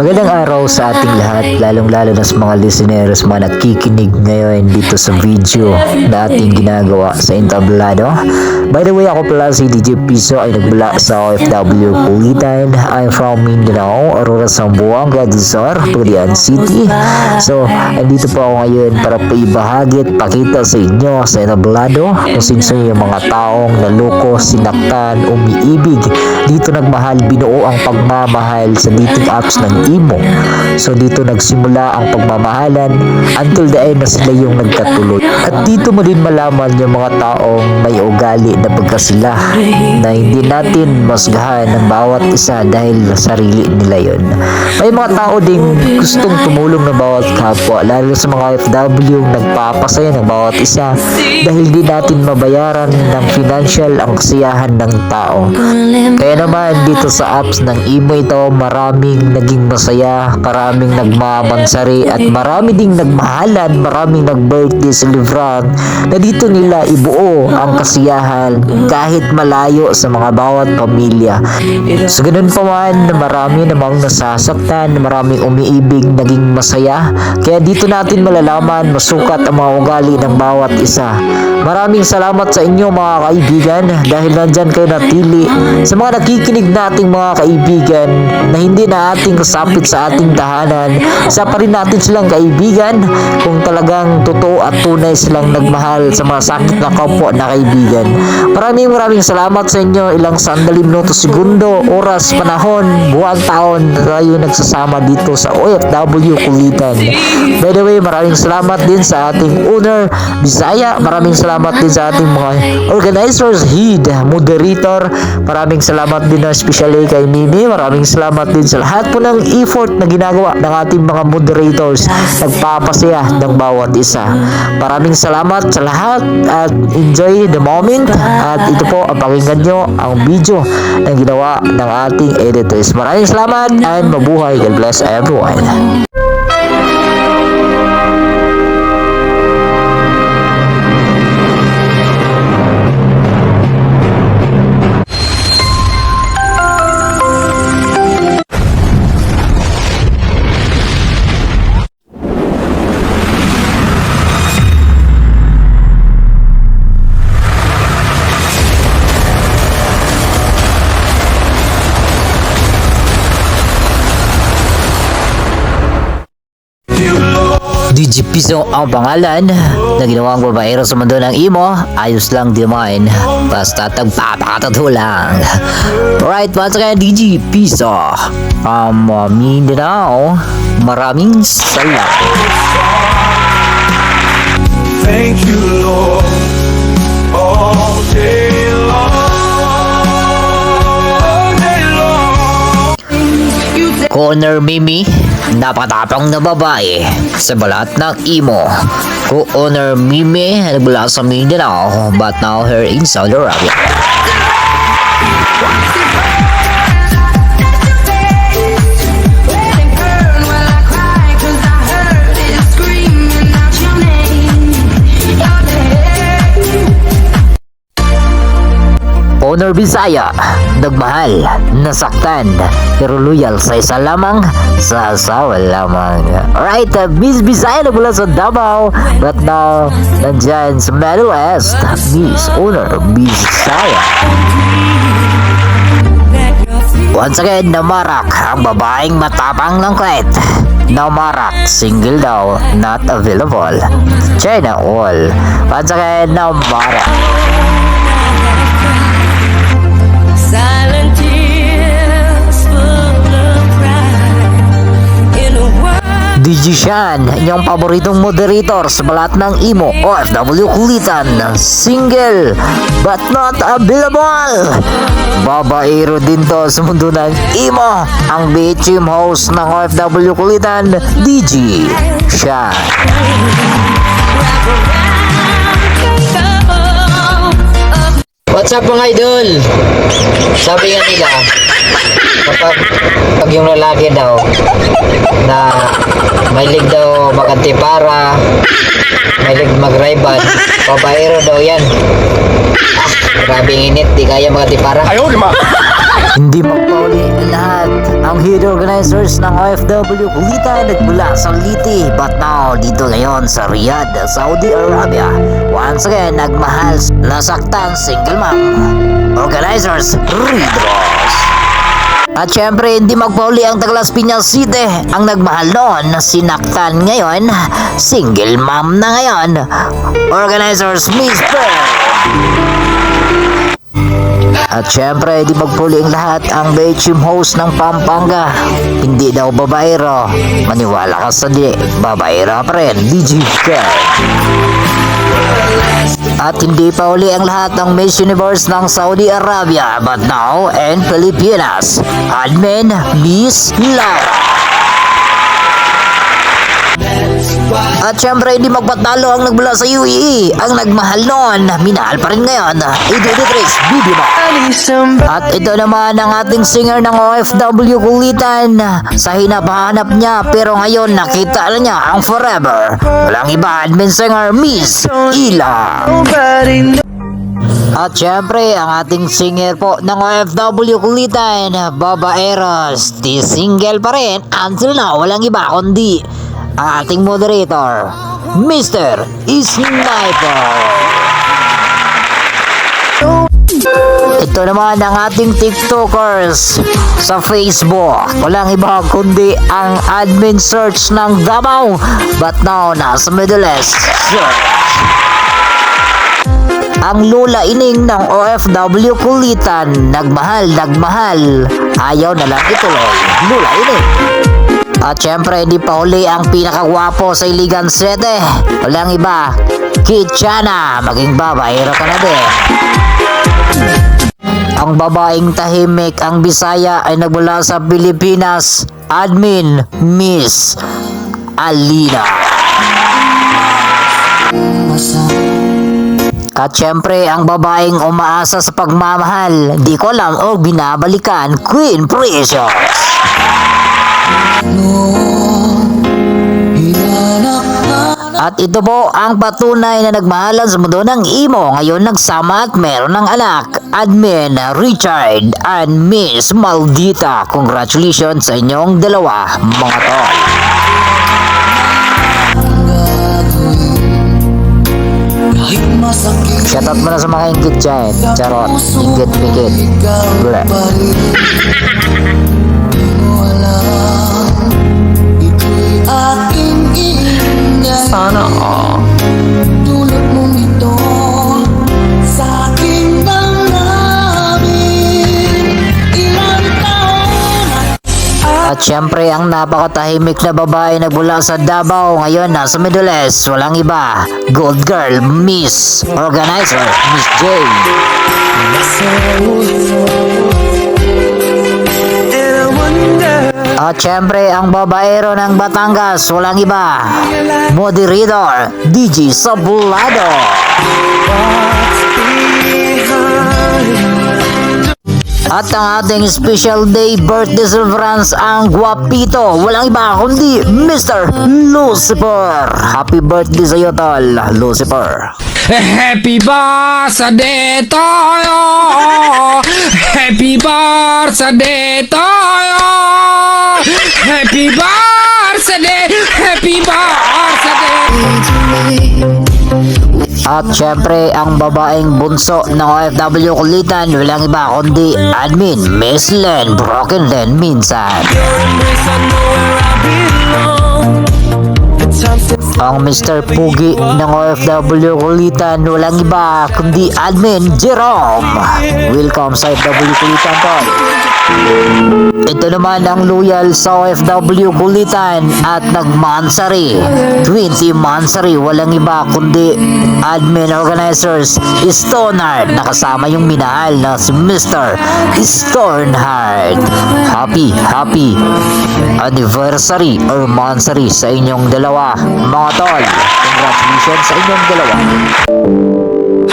Magandang araw sa ating lahat, lalong-lalo na sa mga listeners, mga nakikinig ngayon dito sa video na ating ginagawa sa entablado. By the way, ako pala si DJ Piso ay nagmula sa OFW Kulitan. I'm from Mindanao, Aurora, Zamboanga, Dizar, Pagadian City. So, andito po ako ngayon para paibahagi at pakita sa inyo sa entablado kung sino yung mga taong naloko, sinaktan, umiibig. Dito nagmahal, binuo ang pagmamahal sa dating apps ng Imo. So dito nagsimula ang pagmamahalan until the end na sila yung nagkatuloy. At dito mo din malaman yung mga taong may ugali na pagkasila na hindi natin masgahan ng bawat isa dahil sarili nila yon. May mga tao ding gustong tumulong ng bawat kapwa, lalo sa mga FW nagpapasaya ng bawat isa dahil di natin mabayaran ng financial ang kasiyahan ng tao. Kaya naman dito sa apps ng Imo ito, maraming naging masaya, maraming nagmamansari at marami ding nagmahalan, maraming nag-birthday celebrant na dito nila ibuo ang kasiyahan kahit malayo sa mga bawat pamilya. So ganun pa man, marami namang nasasaktan, maraming umiibig, naging masaya. Kaya dito natin malalaman, masukat ang mga ugali ng bawat isa. Maraming salamat sa inyo mga kaibigan dahil nandyan kayo natili. Sa mga nakikinig nating mga kaibigan na hindi na ating kasapit sa ating tahanan, isa pa rin natin silang kaibigan kung talagang totoo at tunay silang nagmahal sa mga sakit na kapwa na kaibigan. Maraming salamat sa inyo. Ilang sandali, minuto, segundo, oras, panahon, buwan, taon tayo nagsasama dito sa OFW Kulitan. By the way, maraming salamat din sa ating owner Bisaya. Maraming salamat din sa ating mga organizers, head, moderator. Maraming salamat din especially kay Mimi. Maraming salamat din sa lahat po ng effort na ginagawa ng ating mga moderators, nagpapasaya ng bawat isa. Maraming salamat sa lahat at enjoy the moment. At ito po, pakinggan nyo ang video na ginawa ng ating editors. Maraming salamat and mabuhay. God bless everyone. DJ Piso ang pangalan na ginawang babaero sa mundo ng Imo. Ayos lang di naman, basta tagpapakatotoo lang. Alright, once again, DJ Piso Mindanao. Maraming salamat. Thank you, Lord, all day long, all day long. Corner Mimi, napatapang na babae sa balat ng Imo. Co-owner Mimi, nagmula sa Mindanao but now here in Saudi Arabia. Owner Bisaya, nagmahal, nasaktan, pero loyal sa isa lamang, sa asawa lamang. Alright, Miss Bisaya nagmula sa Davao, but now, nandyan sa Middle West, Miss Owner Bisaya. Once again, namarak ang babaeng matapang ng Kuwait. Namarak, single daw, not available. China all. Once again, namarak. Silent tears full of pride in a world. DJ Shan, inyong paboritong moderator sa balat ng Imo, OFW Kulitan, single but not available. Babaero din to sa mundo ng Imo, ang BHM host ng OFW Kulitan, DJ Shan. What's up mga idol? Sabi nga nila, pag yung lalaki daw na mahilig daw makantipara, Mahilig mag-riban. Babaero daw yan. Grabing init, di kaya makatipara. Hindi magpauli ang lahat. Ang head organizers ng OFW Kulitan nagmula sa Liti but now dito ngayon sa Riyadh, Saudi Arabia. Once again, nagmahal, nasaktan, single mom. Organizers, Ridros. At syempre, hindi magpauli ang Taglas Piñas City. Ang nagmahal noon, sinaktan ngayon, single mom na ngayon. Organizers, Mr. At syempre, di magpuli ang lahat ang Beijing host ng Pampanga. Hindi daw babaero. Maniwala ka sa di, babaero pa rin, DJ Ken. At hindi pa uli ang lahat ng Miss Universe ng Saudi Arabia but now in Pilipinas. Admin, Miss Lara. At syempre hindi magpatalo ang nagmula sa UAE. Ang nagmahal noon, minahal pa rin ngayon. Ididitris, Bibi mo. At ito naman ang ating singer ng OFW Kulitan. Sa hinapahanap niya pero ngayon nakita na niya ang forever. Walang iba, admin singer, Miss Ila. At syempre, ang ating singer po ng OFW Kulitan, Baba Eros, di single pa rin until now, walang iba kundi ang ating moderator, Mr. Sniper. Ito naman ang ating TikTokers sa Facebook. Walang iba kundi ang admin search ng Davao but now nasa Middle East search. Ang Lula Ining ng OFW Kulitan, nagmahal, ayaw na lang ituloy, Lula Ining. At syempre hindi pa huli ang pinakagwapo sa Iligan 7. Walang iba, Kitchana, maging babaero ka na din. Ang babaeng tahimik, ang Bisaya ay nagmula sa Pilipinas, admin, Miss Alina. At syempre, ang babaeng umaasa sa pagmamahal, di ko alam o binabalikan, Queen Precious. At ito po ang patunay na nagmahalan sa mundo ng imo. Ngayon nagsama at meron ng anak. Admin Richard and Miss Maldita. Congratulations sa inyong dalawa, mga tol. Shoutout mo na sa mga inggit dyan. Charot, inggit-bigit. Bleh. Sana all. Tulad mong ito sa aking damdamin. Ilang taon At syempre ang napakatahimik na babae nagmula sa Davao ngayon nasa Middle East. Walang iba, Gold Girl, Miss Organizer, Miss J. At syempre ang babaero ng Batangas, walang iba, moderator, DJ Sablado. At ang ating special day birthday celebrants, ang guwapito, walang iba kundi Mr. Lucifer. Happy birthday sa iyo, tol, Lucifer. Happy birthday to you. Happy birthday to you. Happy birthday. Happy birthday. At syempre ang babaeng bunso ng OFW Kulitan, walang iba kundi admin Miss Len, Broken Len minsan. Ang Mr. Pugi ng OFW Kulitan, walang iba kundi admin Jerome. Welcome sa OFW Kulitan, tol. Ito naman ang loyal sa OFW Kulitan at nagmansari 20 mansari, walang iba kundi admin organizers Stoneheart, nakasama yung minahal na si Mr. Stoneheart. Happy anniversary or mansari sa inyong dalawa, mga tol. Congratulations sa inyong dalawa.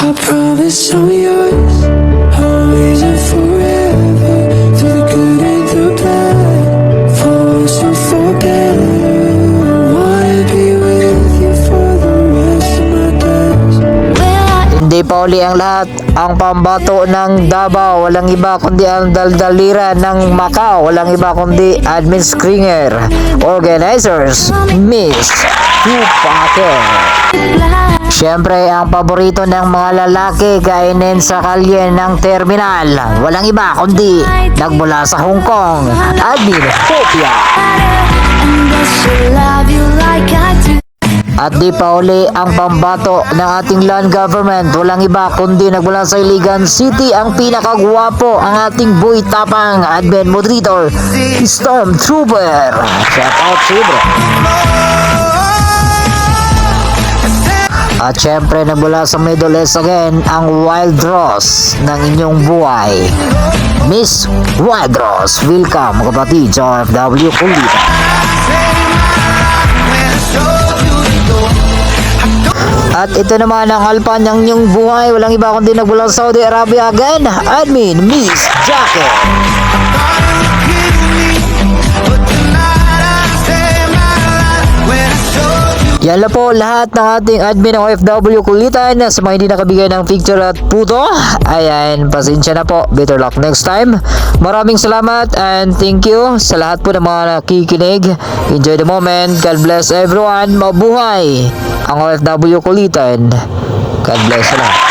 I promise I'm yours, always and forever. Through the good and the bad, for worse and for better. I wanna be with you for the rest. pauli ang lahat, ang pambato ng Davao, walang iba kundi ang daldalira ng Macau, walang iba kundi Admin Springer, organizers, Miss Tupac. Siyempre, ang paborito ng mga lalaki kainin sa kalye ng terminal, walang iba kundi nagmula sa Hong Kong, Admin Hopia. And I should love you like I do. At di pa uli ang pambato ng ating land government, walang iba kundi nagmula sa Iligan City, ang pinakagwapo, ang ating boy tapang, admin moderator, Stormtrooper. Shout out Trooper. At syempre nagmula sa Middle East again, ang Wild Rose ng inyong buhay, Miss Wild Rose. Welcome kapatid sa OFW Kulita. At ito naman ang alpa ng inyong buhay, walang iba kundi nagmula sa Saudi Arabia again, admin Miss Jacket. Yan lang po lahat ng ating admin ng OFW Kulitan. Sa mga hindi nakabigay ng picture at puto, ayan, pasensya na po. Better luck next time. Maraming salamat and thank you sa lahat po ng mga nakikinig. Enjoy the moment. God bless everyone. Mabuhay ang OFW Kulitan. God bless lahat.